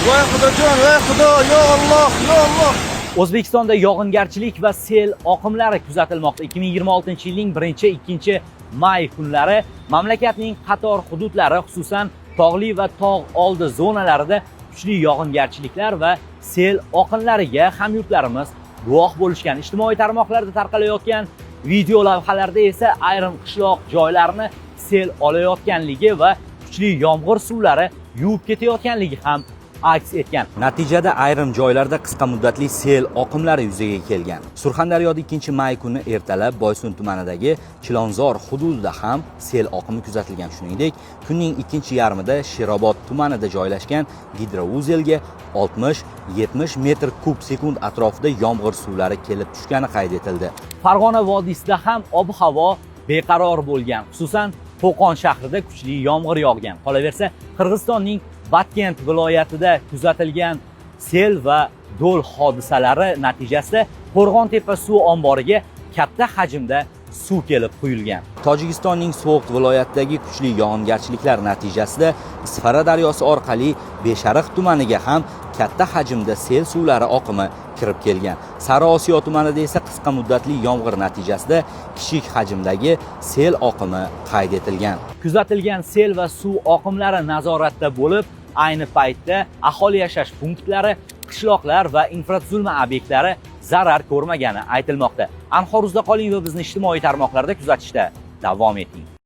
Voy xudojon, voy xudo, yo Alloh, yo Alloh. O'zbekistonda yog'ingarchilik va sel oqimlari kuzatilmoqda. 2026-yilning 1-2 may kunlari mamlakatning qator hududlari, xususan tog'li va tog' oldi zonalarida kuchli yog'ingarchiliklar va sel oqimlariga hamyurtlarimiz guvoh bo'lishgan. Ijtimoiy tarmoqlarda tarqalayotgan video lavhalarda esa ayrim qishloq joylarni sel olayotganligi va kuchli yomg'ir suvlari yuvib ketayotganligi ham aks etgan. Natijada ayrim joylarda qisqa muddatli sel oqimlari yuzaga kelgan. Surxondaryoda 2-may kuni ertalab Boysun tumanidagi Chilonzor hududida ham sel oqimi kuzatilgan. Shuningdek, kunning ikkinchi yarmida Sherobod tumanida joylashgan gidrouzelga 60-70 metr kub sekund atrofida yomg'ir suvlari kelib tushgani qayd etildi. Farg'ona vodiysida ham ob-havo beqaror bo'lgan. Xususan, Qo'qon shahrida kuchli yomg'ir yog'gan. Qolaversa, Qirg'izistonning Batkent viloyatida kuzatilgan sel va do'l hodisalari natijasida Qo'rg'ontepa suv omboriga katta hajmda suv kelib quyilgan. Tojikistonning So'g'd viloyatidagi kuchli yog'ingarchiliklar natijasida Isfara daryosi orqali Beshariq tumaniga ham katta hajmda sel suvlari oqimi kirib kelgan. Sariosiyo tumanida esa qisqa muddatli yomg'ir natijasida kichik hajmdagi sel oqimi qayd etilgan. Kuzatilgan sel va suv oqimlari nazoratda bo'lib, ayni paytda aholi yashash punktlari, qishloqlar va infratuzilma obyektlari zarar ko'rmagani aytilmoqda. Anhoruzda qoling va bizni ijtimoiy tarmoqlarda kuzatishda davom eting.